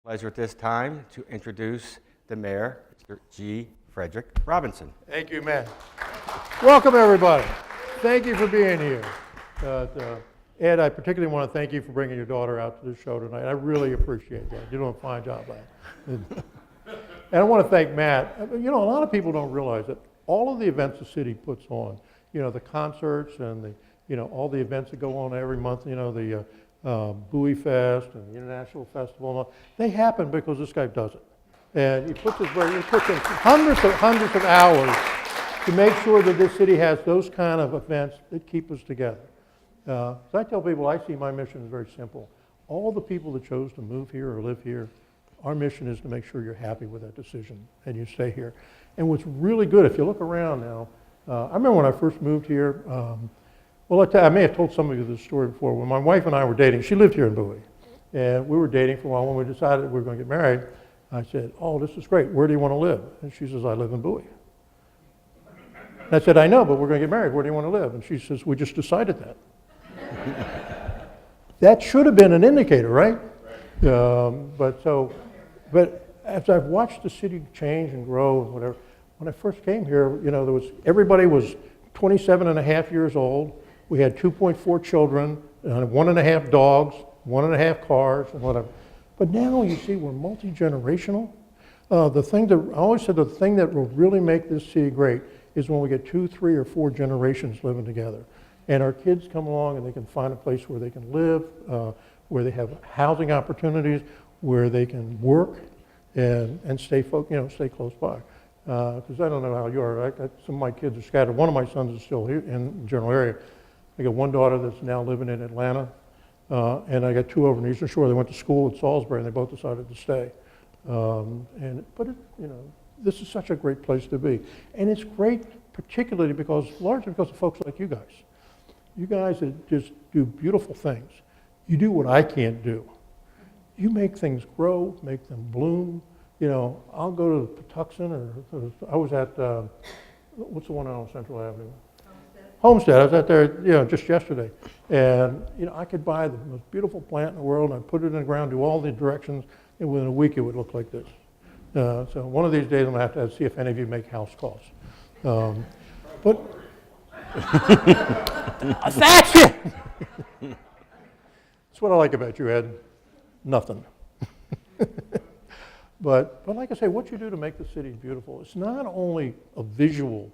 Pleasure at this time to introduce the mayor, Mr. G. Frederick Robinson. Thank you, man. Welcome, everybody. Thank you for being here. Ed, I particularly want to thank you for bringing your daughter out to the show tonight. I really appreciate that. You're doing a fine job, lad. And I want to thank Matt. You know, a lot of people don't realize that all of the events the city puts on, you know, the concerts and the, you know, all the events that go on every month, you know, the Bowie Fest and the International Festival, and all, they happen because this guy does it. And he puts in hundreds of hours to make sure that this city has those kind of events that keep us together. So I tell people, I see my mission is very simple. All the people that chose to move here or live here, our mission is to make sure you're happy with that decision and you stay here. And what's really good, if you look around now, I remember when I first moved here, well, I may have told some of you this story before. When my wife and I were dating, she lived here in Bowie. And we were dating for a while. When we decided we were going to get married, I said, oh, this is great. Where do you want to live? And she says, I live in Bowie. And I said, I know, but we're going to get married. Where do you want to live? And she says, we just decided that. That should have been an indicator, right? But as I've watched the city change and grow and whatever, when I first came here, you know, everybody was 27 and a half years old. We had 2.4 children, 1.5 dogs, 1.5 cars, and whatever. But now you see we're multi-generational. I always said the thing that will really make this city great is when we get 2, 3, or 4 generations living together. And our kids come along and they can find a place where they can live, where they have housing opportunities, where they can work and stay close by. Because I don't know how you are. Some of my kids are scattered. One of my sons is still here in the general area. I got one daughter that's now living in Atlanta, and I got 2 over in the Eastern Shore. They went to school at Salisbury, and they both decided to stay. This is such a great place to be, and it's great particularly largely because of folks like you guys. You guys that just do beautiful things. You do what I can't do. You make things grow, make them bloom. You know, I'll go to Patuxent, or I was at, what's the one out on Central Avenue? Homestead. I was out there, you know, just yesterday. And, you know, I could buy the most beautiful plant in the world, and I'd put it in the ground, do all the directions, and within a week it would look like this. So one of these days I'm going to have to see if any of you make house calls. But that's it! That's what I like about you, Ed. Nothing. But like I say, what you do to make the city beautiful, it's not only a visual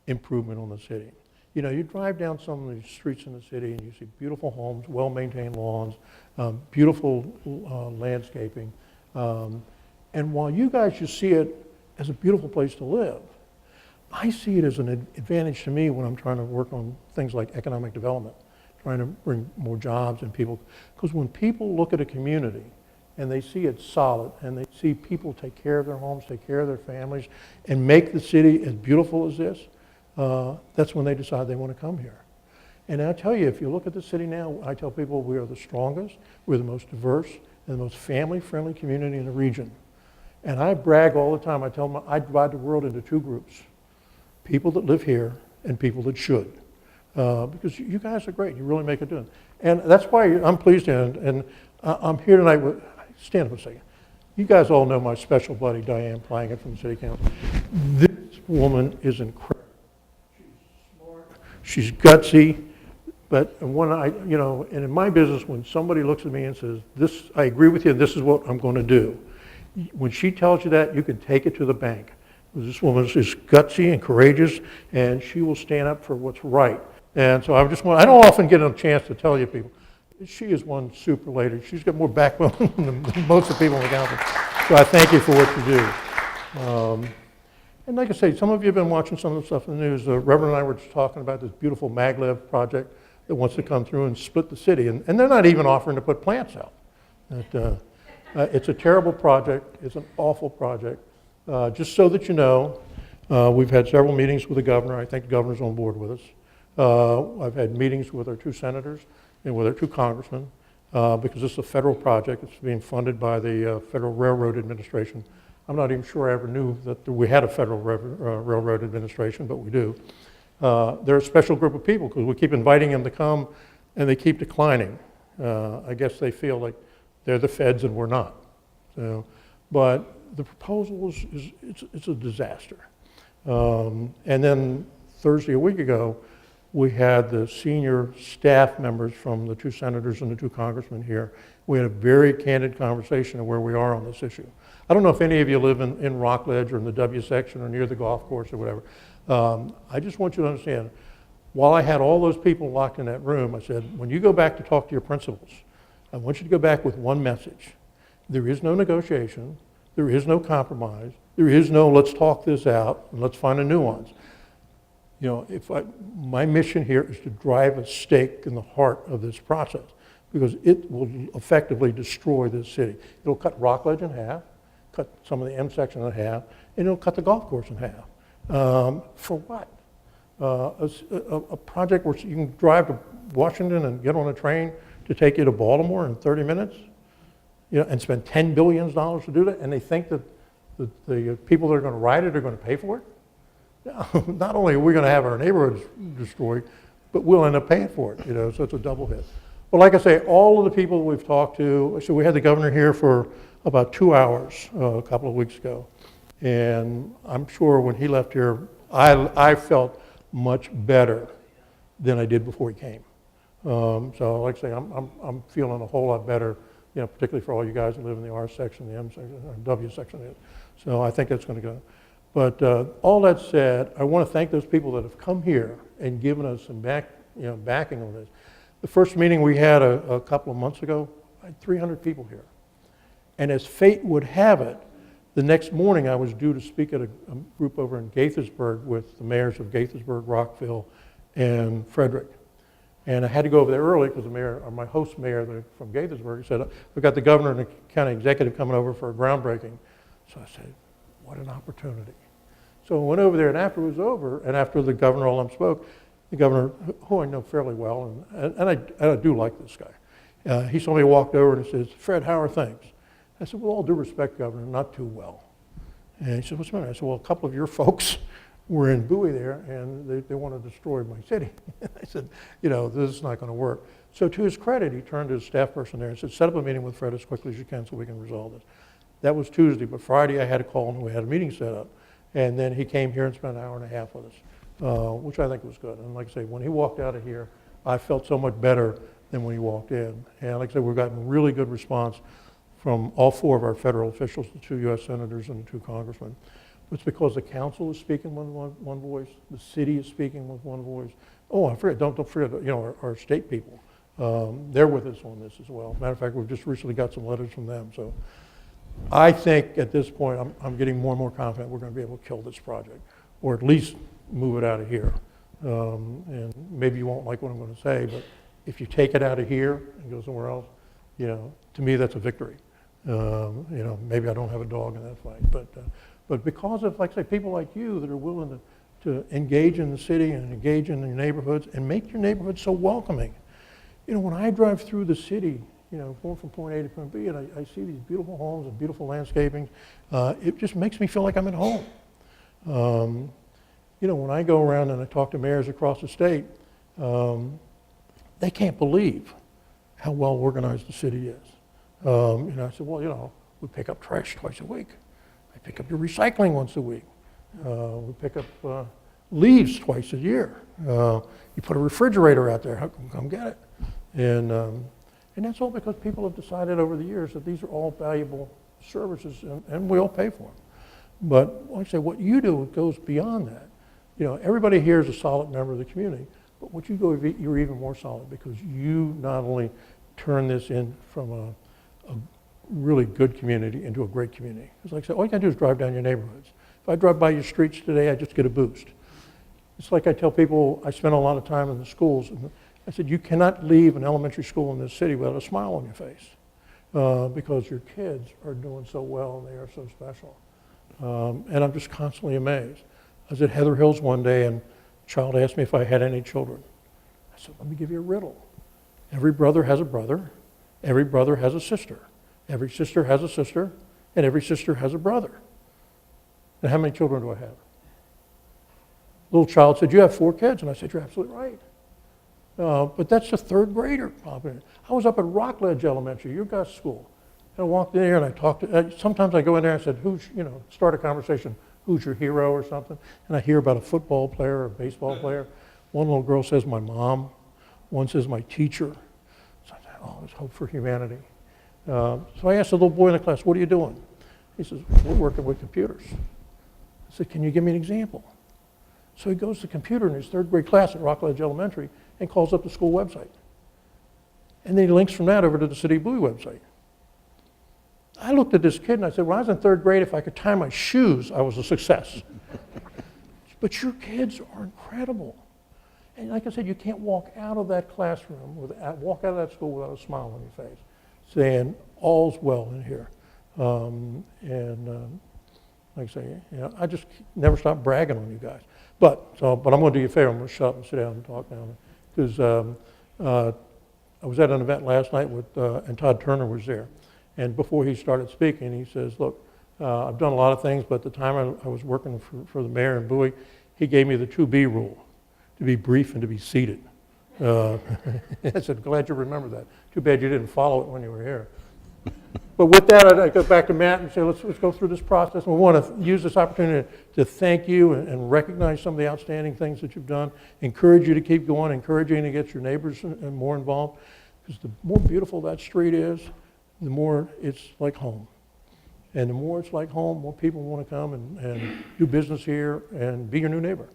improvement on the city. You know, you drive down some of these streets in the city and you see beautiful homes, well-maintained lawns, beautiful landscaping. And while you guys just see it as a beautiful place to live, I see it as an advantage to me when I'm trying to work on things like economic development, trying to bring more jobs and people. Because when people look at a community and they see it's solid and they see people take care of their homes, take care of their families, and make the city as beautiful as this, that's when they decide they want to come here. And I tell you, if you look at the city now, I tell people we are the strongest, we're the most diverse, and the most family-friendly community in the region. And I brag all the time. I tell them I divide the world into 2 groups. People that live here and people that should. Because you guys are great. You really make it do. And that's why I'm pleased and I'm here tonight with, stand up a second. You guys all know my special buddy, Diane Plangett from the City Council. This woman is incredible. She's smart, she's gutsy, but when and in my business, when somebody looks at me and says, I agree with you, this is what I'm going to do. When she tells you that, you can take it to the bank. This woman is gutsy and courageous, and she will stand up for what's right. And so I don't often get a chance to tell you people, she is one super lady. She's got more backbone than most of the people in the council. So I thank you for what you do. And like I say, some of you have been watching some of the stuff in the news. Reverend and I were just talking about this beautiful maglev project that wants to come through and split the city. And they're not even offering to put plants out. It's a terrible project. It's an awful project. Just so that you know, we've had several meetings with the governor. I think the governor's on board with us. I've had meetings with our 2 senators and with our 2 congressmen because this is a federal project. It's being funded by the Federal Railroad Administration. I'm not even sure I ever knew that we had a Federal Railroad Administration, but we do. They're a special group of people because we keep inviting them to come and they keep declining. I guess they feel like they're the feds and we're not. So, but the proposal it's a disaster. And then Thursday, a week ago, we had the senior staff members from the 2 senators and the 2 congressmen here. We had a very candid conversation of where we are on this issue. I don't know if any of you live in Rockledge or in the W section or near the golf course or whatever. I just want you to understand, while I had all those people locked in that room, I said, when you go back to talk to your principals, I want you to go back with one message. There is no negotiation. There is no compromise. There is no let's talk this out and let's find a nuance. You know, my mission here is to drive a stake in the heart of this process because it will effectively destroy this city. It'll cut Rockledge in half, cut some of the M section in half, and it'll cut the golf course in half. For what? A project where you can drive to Washington and get on a train to take you to Baltimore in 30 minutes, you know, and spend $10 billion to do that, and they think that the people that are going to ride it are going to pay for it? Not only are we going to have our neighborhoods destroyed, but we'll end up paying for it, you know, so it's a double hit. But like I say, all of the people we've talked to, so we had the governor here for about 2 hours a couple of weeks ago, and I'm sure when he left here, I felt much better than I did before he came. So like I say, I'm feeling a whole lot better, you know, particularly for all you guys who live in the R section, the M section, or W section. So I think it's going to go. But all that said, I want to thank those people that have come here and given us some backing on this. The first meeting we had a couple of months ago, I had 300 people here. And as fate would have it, the next morning I was due to speak at a group over in Gaithersburg with the mayors of Gaithersburg, Rockville, and Frederick. And I had to go over there early because the mayor, or my host mayor from Gaithersburg, said, we've got the governor and the county executive coming over for a groundbreaking. So I said, what an opportunity. So I went over there, and after it was over, and after the governor all spoke, the governor, who I know fairly well, and I do like this guy, he saw me walked over and he says, Fred, how are things? I said, well, all due respect, Governor, not too well. And he said, what's the matter? I said, well, a couple of your folks were in Bowie there, and they want to destroy my city. I said, you know, this is not going to work. So to his credit, he turned to his staff person there and said, set up a meeting with Fred as quickly as you can so we can resolve this. That was Tuesday, but Friday I had a call and we had a meeting set up. And then he came here and spent an hour and a half with us, which I think was good. And like I say, when he walked out of here, I felt so much better than when he walked in. And like I said, we've gotten really good response from all 4 of our federal officials, the 2 U.S. senators and the 2 congressmen. It's because the council is speaking with one voice, the city is speaking with one voice. Oh, I forget, don't forget, you know, our state people. They're with us on this as well. Matter of fact, we've just recently got some letters from them. So I think at this point, I'm getting more and more confident we're going to be able to kill this project, or at least move it out of here. And maybe you won't like what I'm going to say, but if you take it out of here and go somewhere else, you know, to me that's a victory. You know, maybe I don't have a dog in that fight, but because of, like I say, people like you that are willing to engage in the city and engage in your neighborhoods and make your neighborhood so welcoming. You know, when I drive through the city, you know, going from point A to point B, and I see these beautiful homes and beautiful landscaping, it just makes me feel like I'm at home. You know, when I go around and I talk to mayors across the state, they can't believe how well organized the city is. You know, I said, well, you know, we pick up trash twice a week. I pick up your recycling once a week. We pick up leaves twice a year. You put a refrigerator out there, come get it. And that's all because people have decided over the years that these are all valuable services and we all pay for them. But like I say, what you do goes beyond that. You know, everybody here is a solid member of the community, but what you go, you're even more solid because you not only turn this in from a really good community into a great community. Because like I said, all you gotta do is drive down your neighborhoods. If I drive by your streets today, I just get a boost. It's like I tell people, I spend a lot of time in the schools, and I said, you cannot leave an elementary school in this city without a smile on your face because your kids are doing so well and they are so special. And I'm just constantly amazed. I was at Heather Hills one day and a child asked me if I had any children. I said, let me give you a riddle. Every brother has a brother. Every brother has a sister. Every sister has a sister. And every sister has a brother. And how many children do I have? The little child said, you have 4 kids. And I said, you're absolutely right. But that's a 3rd grader. I was up at Rockledge Elementary, your guys' school. I walked in there and I talked to, sometimes I go in there and I said, start a conversation, who's your hero or something? And I hear about a football player or a baseball player. One little girl says my mom, one says my teacher. So I thought, oh, there's hope for humanity. So I asked the little boy in the class, what are you doing? He says, we're working with computers. I said, can you give me an example? So he goes to computer in his third grade class at Rockledge Elementary and calls up the school website. And then he links from that over to the City of Bowie website. I looked at this kid and I said, when I was in third grade, if I could tie my shoes, I was a success. But your kids are incredible. And like I said, you can't walk out of that classroom, walk out of that school without a smile on your face, saying, all's well in here. Like I say, I just never stop bragging on you guys. But I'm going to do you a favor. I'm going to shut up and sit down and talk now. Because I was at an event last night and Todd Turner was there. And before he started speaking, he says, look, I've done a lot of things, but at the time I was working for the mayor in Bowie, he gave me the 2B rule, to be brief and to be seated. I said, glad you remember that. Too bad you didn't follow it when you were here. But with that, I go back to Matt and say, let's go through this process. We want to use this opportunity to thank you and recognize some of the outstanding things that you've done, encourage you to keep going, encourage you to get your neighbors more involved. Because the more beautiful that street is, the more it's like home. And the more it's like home, more people want to come and do business here and be your new neighbor.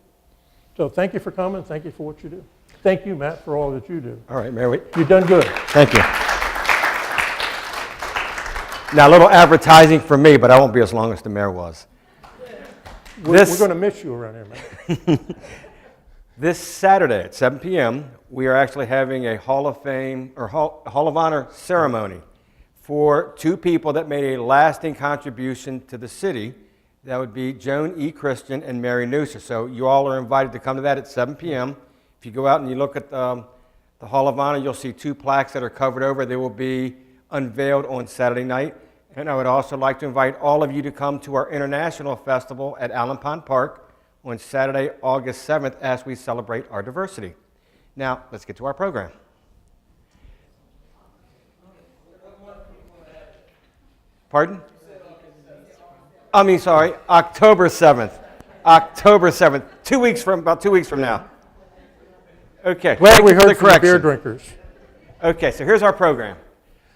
So thank you for coming. Thank you for what you do. Thank you, Matt, for all that you do. All right, Mayor. You've done good. Thank you. Now, a little advertising for me, but I won't be as long as the mayor was. We're going to miss you around here, Matt. This Saturday at 7 p.m., we are actually having a Hall of Fame or Hall of Honor ceremony for two people that made a lasting contribution to the city. That would be Joan E. Christian and Mary Nusser. So you all are invited to come to that at 7 p.m. If you go out and you look at the Hall of Honor, you'll see two plaques that are covered over. They will be unveiled on Saturday night. And I would also like to invite all of you to come to our International Festival at Allen Pond Park on Saturday, August 7th, as we celebrate our diversity. Now, let's get to our program. Pardon? October 7th. October 7th, about 2 weeks from now. Okay. Glad we thank you for heard from the beer drinkers. Okay, so here's our program.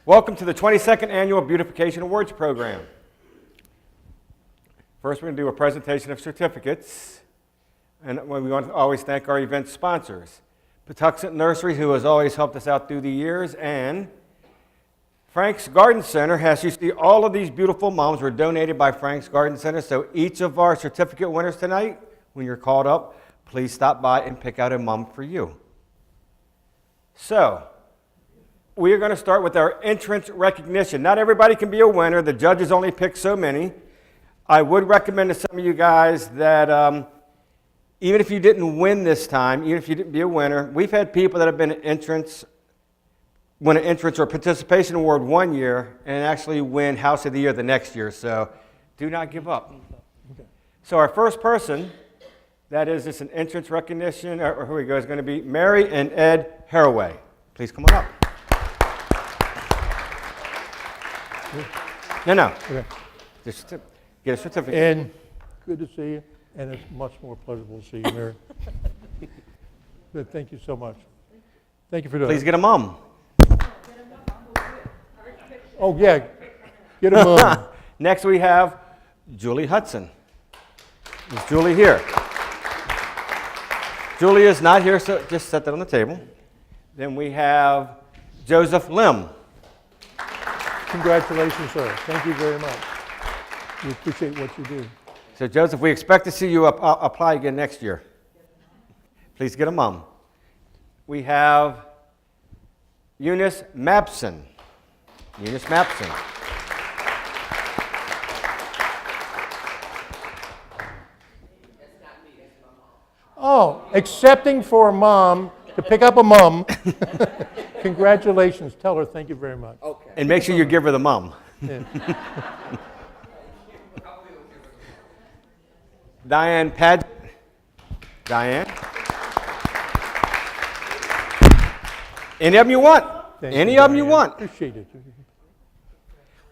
Welcome to the 22nd Annual Beautification Awards program. First, we're going to do a presentation of certificates. And we want to always thank our event sponsors. Patuxent Nursery, who has always helped us out through the years, and Frank's Garden Center. As you see, all of these beautiful moms were donated by Frank's Garden Center. So each of our certificate winners tonight, when you're called up, please stop by and pick out a mom for you. So, we are going to start with our entrance recognition. Not everybody can be a winner. The judges only pick so many. I would recommend to some of you guys that even if you didn't win this time, even if you didn't be a winner, we've had people that have been win an entrance or participation award one year and actually win House of the Year the next year. So do not give up. Okay. So our first person, that is just an entrance recognition, or here we go, is going to be Mary and Ed Haraway. Please come on up. No. Okay. Just get a certificate. And good to see you, and it's much more pleasurable to see you, Mary. Good, thank you so much. Thank you for doing it. Please get a mom. Oh, yeah, get a mom. Next we have Julie Hudson. Is Julie here? Julie is not here, so just set that on the table. Then we have Joseph Lim. Congratulations, sir. Thank you very much. We appreciate what you do. So, Joseph, we expect to see you apply again next year. Please get a mom. We have Eunice Mabson. Eunice Mabson. Oh, accepting for a mom to pick up a mom. Congratulations. Tell her thank you very much. Okay. And make sure you give her the mom. Yeah. Diane Pad. Diane. Any of them you want. Any of them you want. Appreciate it.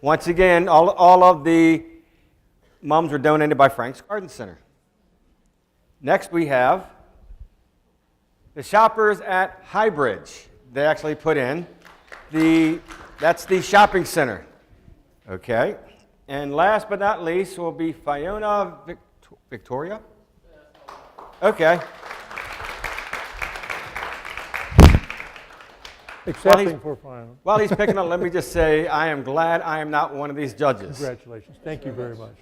Once again, all of the mums were donated by Frank's Garden Center. Next we have the shoppers at Highbridge. They actually put in that's the shopping center. Okay. And last but not least will be Fiona Victoria. Okay. Accepting for final. While he's picking up, let me just say I am glad I am not one of these judges. Congratulations. Thank you very much.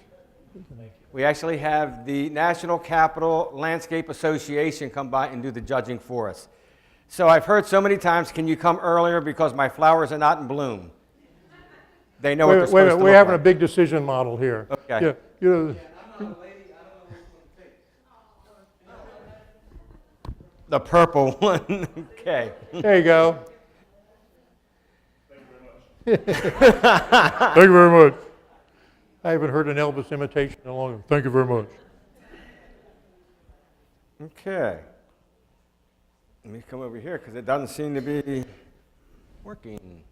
We actually have the National Capital Landscape Association come by and do the judging for us. So I've heard so many times, can you come earlier because my flowers are not in bloom? They know what they're supposed to look We're having like. a big decision model here. Okay. Yeah, you know, The purple one. Okay. there you go. Thank you very much. I haven't heard an Elvis imitation in a long time. Thank you very much. Okay. Let me come over here because it doesn't seem to be working.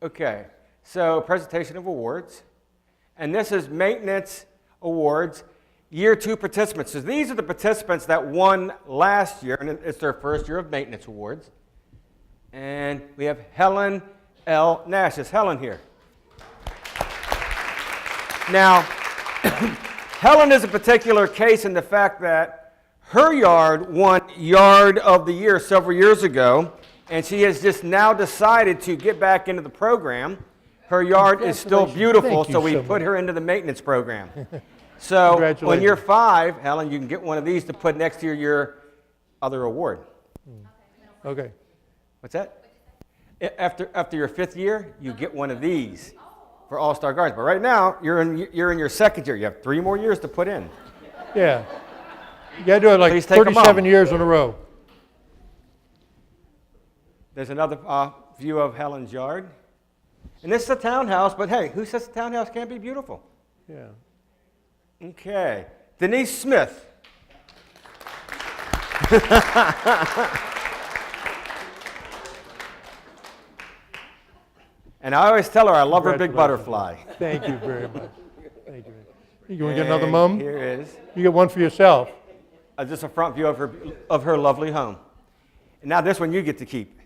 Okay, so presentation of awards. And this is maintenance awards, year 2 participants. So these are the participants that won last year, and it's their first year of maintenance awards. And we have Helen L. Nash. Is Helen here? Now, Helen is a particular case in the fact that her yard won Yard of the Year several years ago, and she has just now decided to get back into the program. Her yard is still beautiful, so we put her into the maintenance program. So when you're 5, Helen, you can get one of these to put next to your other award. Okay. What's that? After your 5th year, you get one of these for All-Star Gardens. But right now, you're in your 2nd year. You have 3 more years to put in. Yeah. You got to do it like Please take 'em 37 on. years in a row. There's another view of Helen's yard. And this is a townhouse, but hey, who says a townhouse can't be beautiful? Yeah. Okay. Denise Smith. And I always tell her I love her big butterfly. Thank you very much. Thank you. You want to get another And mum? Here is You get one for yourself. just a front view of her lovely home. And now this one you get to keep.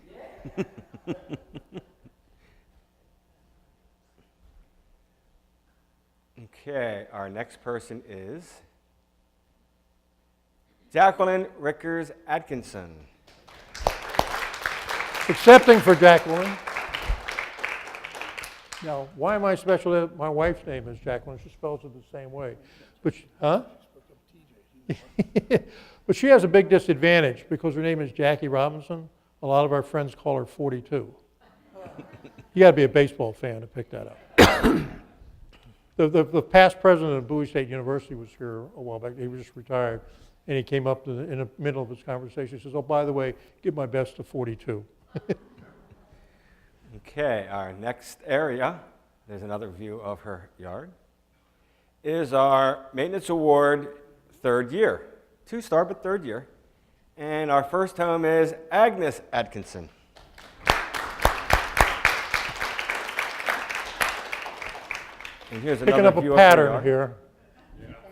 Okay, our next person is Jacqueline Rickers Atkinson. Accepting for Jacqueline. Now, why am I special? My wife's name is Jacqueline. She spells it the same way. But, but she has a big disadvantage because her name is Jackie Robinson. A lot of our friends call her 42. You got to be a baseball fan to pick that up. The past president of Bowie State University was here a while back. He was just retired. And he came up in the middle of his conversation. He says, oh, by the way, give my best to 42. Okay, our next area, there's another view of her yard, is our maintenance award 3rd year. 2-star, but 3rd year. And our first home is Agnes Atkinson. And here's Picking another up a view of her pattern yard. here.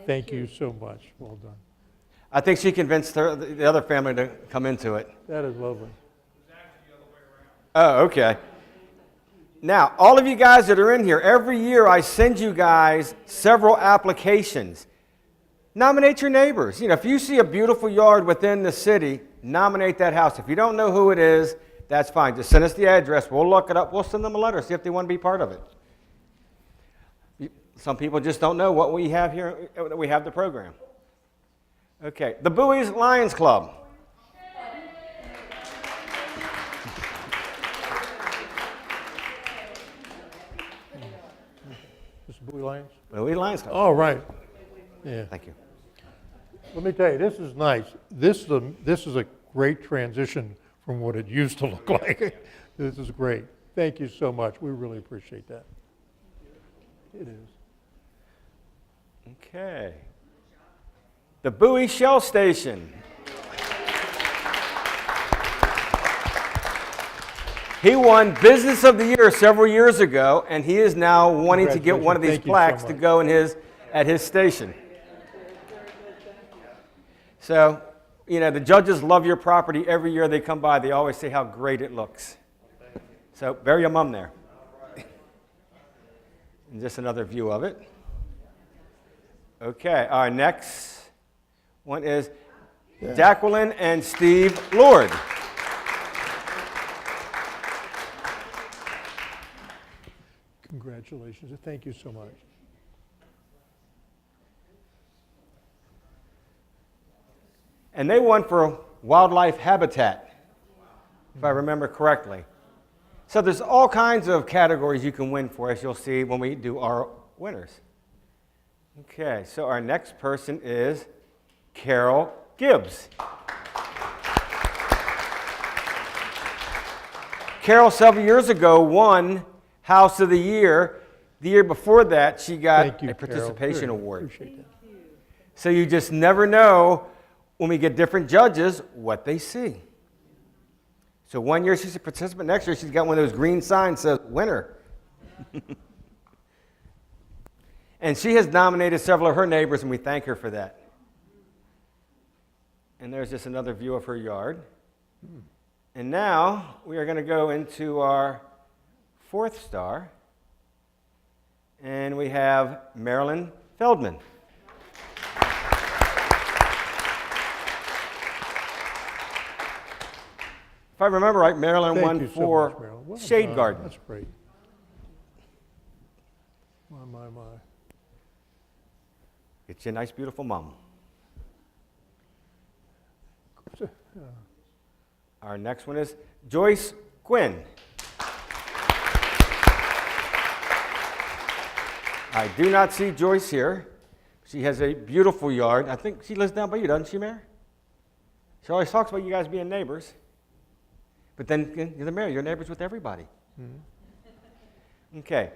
Thank you so much. Well done. I think she convinced the other family to come into it. That is lovely. Oh, okay. Now, all of you guys that are in here, every year I send you guys several applications. Nominate your neighbors. You know, if you see a beautiful yard within the city, nominate that house. If you don't know who it is, that's fine. Just send us the address. We'll look it up. We'll send them a letter, see if they want to be part of it. Some people just don't know what we have here, that we have the program. Okay, the Bowie's Lions Club. This is Bowie Lions? Bowie Lions Club. Oh, right. Yeah. Thank you. Let me tell you, this is nice. This is a great transition from what it used to look like. This is great. Thank you so much. We really appreciate that. It is. Okay. The Bowie Shell Station. He won Business of the Year several years ago, and he is now wanting to get one of these Congratulations. Thank you so plaques to much. go at his station. So, you know, the judges love your property. Every year they come by, they always say how great it looks. So, bury your mom there. And just another view of it. Okay, our next one is Jacqueline and Steve Lord. Congratulations, and thank you so much. And they won for wildlife habitat, if I remember correctly. So there's all kinds of categories you can win for, as you'll see when we do our winners. Okay, so our next person is Carol Gibbs. Carol, several years ago, won House of the Year. The year before that, she got Thank you, a Carol. participation Very award. Appreciate that. So you just never know when we get different judges what they see. So one year she's a participant, next year she's got one of those green signs that says winner. And she has nominated several of her neighbors, and we thank her for that. And there's just another view of her yard. And now we are going to go into our fourth star, and we have Marilyn Feldman. If I remember right, Marilyn Thank won you so for much, Marilyn. Well Shade done. Garden. That's great. My. It's your nice, beautiful mom. Our next one is Joyce Quinn. I do not see Joyce here. She has a beautiful yard. I think she lives down by you, doesn't she, Mayor? She always talks about you guys being neighbors. But then you're the mayor, you're neighbors with everybody. Mm-hmm. Okay.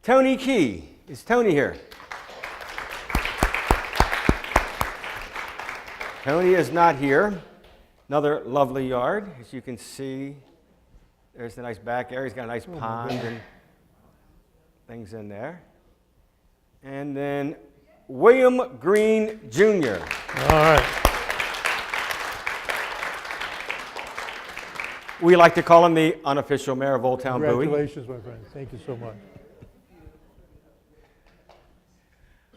Tony Key. Is Tony here? Tony is not here. Another lovely yard. As you can see, there's the nice back area. He's got a nice pond and things in there. And then William Green Jr. All right. We like to call him the unofficial mayor of Old Town Bowie. Congratulations, my friend. Thank you so much.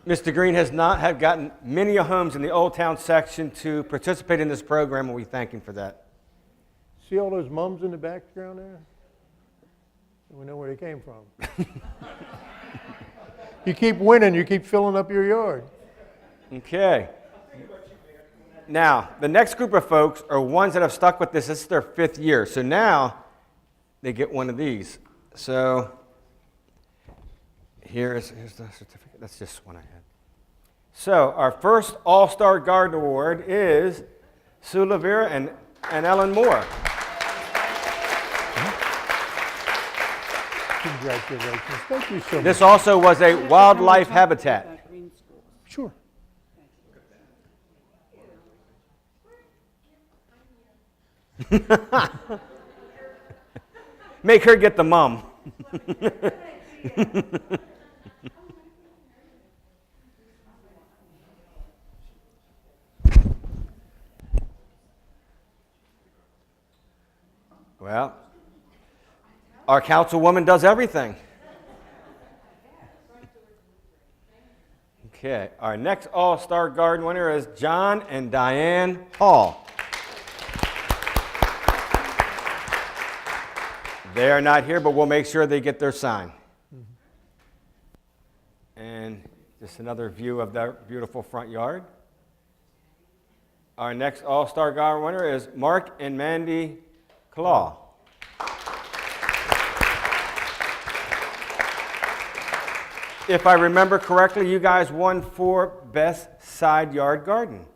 Mr. Green has not have gotten many homes in the Old Town section to participate in this program, and we thank him for that. See all those mums in the background there? We know where they came from. You keep winning, you keep filling up your yard. Okay. Now, the next group of folks are ones that have stuck with this. This is their 5th year. So now they get one of these. So here's the certificate. That's just one I had. So our first All-Star Garden Award is Sue Lavera and Ellen Moore. Congratulations. Thank you so much. This also was a wildlife habitat. Sure. Make her get the mum. Well, our councilwoman does everything. Okay, our next All-Star Garden winner is John and Diane Hall. They are not here, but we'll make sure they get their sign. And just another view of their beautiful front yard. Our next All-Star Garden winner is Mark and Mandy Claw. If I remember correctly, you guys won for Best Side Yard Garden.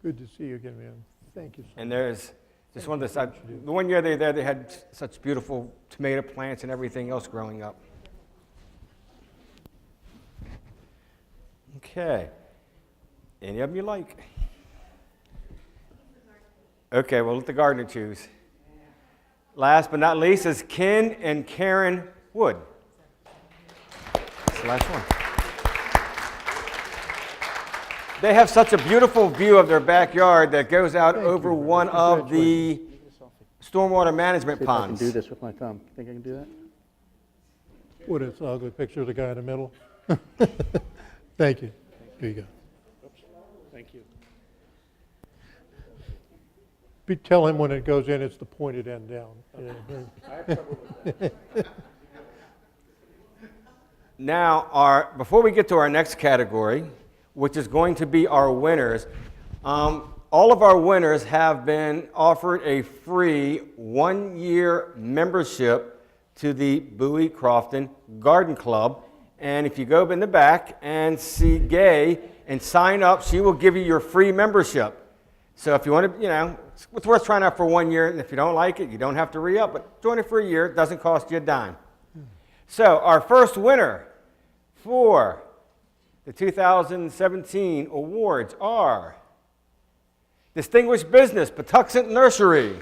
Good to see you again, man. Thank you so much. And there's just one of the side. The one year they were there, they had such beautiful tomato plants and everything else growing up. Okay. Any of them you like? Okay, we'll let the gardener choose. Last but not least is Ken and Karen Wood. That's the last one. They have such a beautiful view of their backyard that goes out over one of the stormwater management See if I can ponds. do this with my thumb. Think I can do that? What, it's an ugly picture of the guy in the middle? Thank you. Here you go. Thank you. Tell him when it goes in, it's the pointed end down. Now, before we get to our next category, which is going to be our winners, all of our winners have been offered a free 1-year membership to the Bowie Crofton Garden Club. And if you go in the back and see Gay and sign up, she will give you your free membership. So if you want to, it's worth trying out for 1 year. And if you don't like it, you don't have to re-up, but join it for a year. It doesn't cost you a dime. So our first winner for the 2017 awards are Distinguished Business, Patuxent Nursery.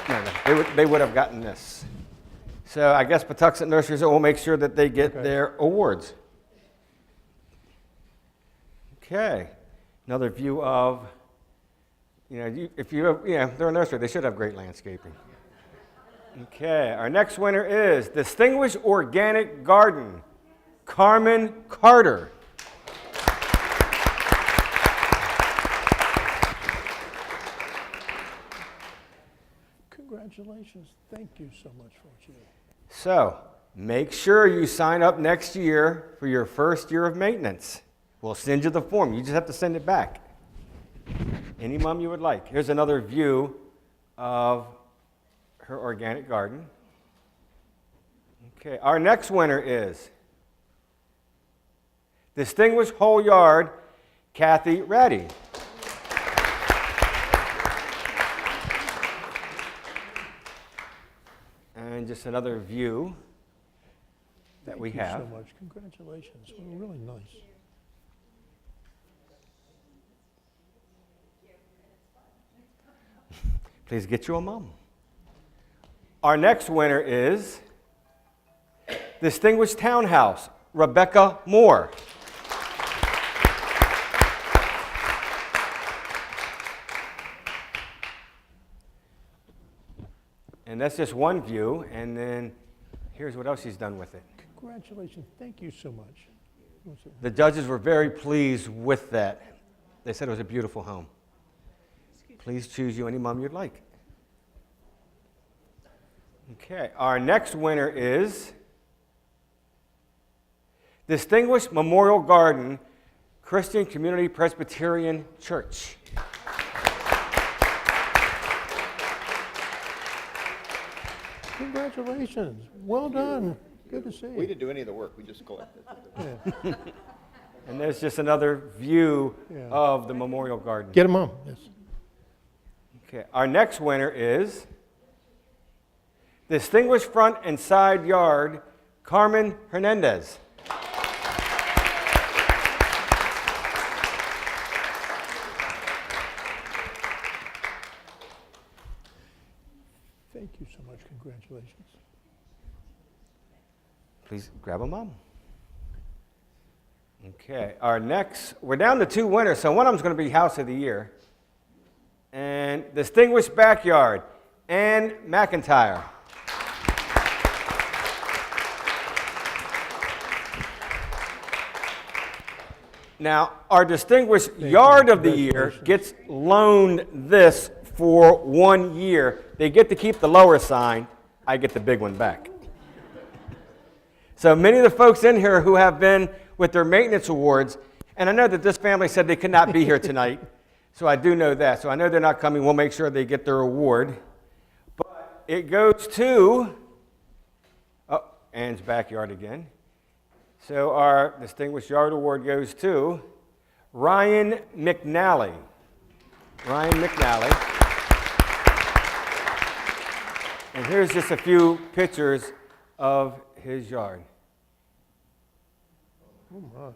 No, they would have gotten this. So I guess Patuxent Nurseries will make sure that they get their awards. Okay, another view of, they're a nursery, they should have great landscaping. Okay, our next winner is Distinguished Organic Garden, Carmen Carter. Congratulations. Thank you so much for what you do. So, make sure you sign up next year for your first year of maintenance. We'll send you the form. You just have to send it back. Any mom you would like. Here's another view of her organic garden. Okay, our next winner is Distinguished Whole Yard, Kathy Ratty. And just another view that we have. Thank you so much. Congratulations. Really nice. Please get you a mom. Our next winner is Distinguished Townhouse, Rebecca Moore. And that's just one view, and then here's what else she's done with it. Congratulations. Thank you so much. The judges were very pleased with that. They said it was a beautiful home. Please choose you any mom you'd like. Okay, our next winner is Distinguished Memorial Garden, Christian Community Presbyterian Church. Congratulations. Well done. Good to see you. We didn't do any of the work, we just collected. Yeah. And there's just another view of the Memorial Garden. Get a mom. Yes. Okay, our next winner is Distinguished Front and Side Yard, Carmen Hernandez. Thank you so much. Congratulations. Please grab a mom. Okay, we're down to 2 winners, so one of them's going to be House of the Year. And Distinguished Backyard, Ann McIntyre. Now, our Distinguished Yard of the Year gets loaned this for 1 year. They get to keep the lower sign. I get the big one back. So many of the folks in here who have been with their maintenance awards, and I know that this family said they could not be here tonight, so I do know that. So I know they're not coming. We'll make sure they get their award. But it goes to, Ann's backyard again. So our Distinguished Yard Award goes to Ryan McNally. Ryan McNally. And here's just a few pictures of his yard. Oh, my.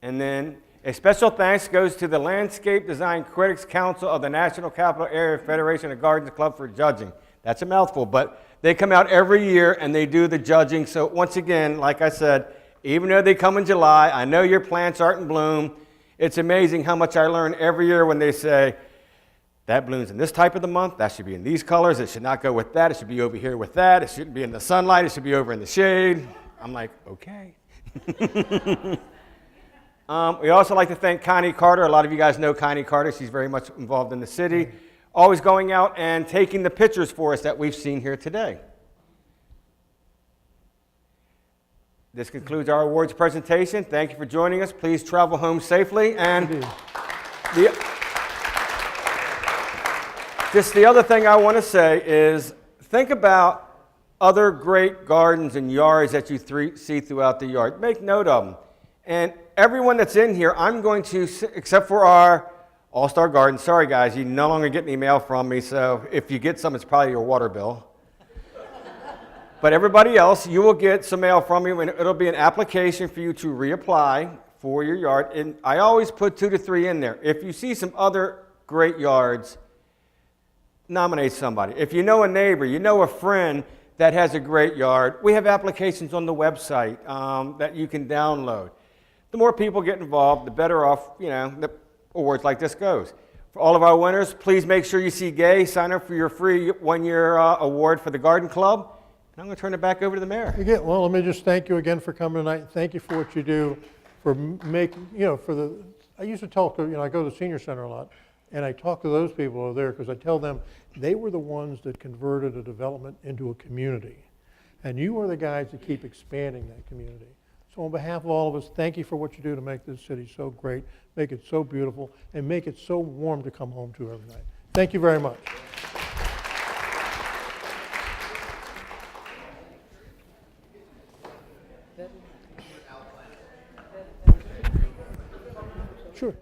And then a special thanks goes to the Landscape Design Critics Council of the National Capital Area Federation of Gardens Club for judging. That's a mouthful, but they come out every year and they do the judging. So once again, like I said, even though they come in July, I know your plants aren't in bloom. It's amazing how much I learn every year when they say, that blooms in this type of the month, that should be in these colors, it should not go with that, it should be over here with that, it shouldn't be in the sunlight, it should be over in the shade. I'm like, okay. We also like to thank Connie Carter. A lot of you guys know Connie Carter. She's very much involved in the city, always going out and taking the pictures for us that we've seen here today. This concludes our awards presentation. Thank you for joining us. Please travel home safely. And just the other thing I want to say is think about other great gardens and yards that you see throughout the yard. Make note of them. And everyone that's in here, I'm going to, except for our All-Star Garden, sorry guys, you no longer get an email from me, so if you get some, it's probably your water bill. But everybody else, you will get some mail from me, and it'll be an application for you to reapply for your yard. And I always put 2 to 3 in there. If you see some other great yards, nominate somebody. If you know a neighbor, you know a friend that has a great yard, we have applications on the website that you can download. The more people get involved, the better off, the awards like this goes. For all of our winners, please make sure you see Gay. Sign up for your free one-year award for the Garden Club. And I'm going to turn it back over to the mayor. Again, well, let me just thank you again for coming tonight. Thank you for what you do, for making, I used to talk to, I go to the senior center a lot, and I talk to those people over there because I tell them they were the ones that converted a development into a community. And you are the guys that keep expanding that community. So on behalf of all of us, thank you for what you do to make this city so great, make it so beautiful, and make it so warm to come home to every night. Thank you very much. Sure.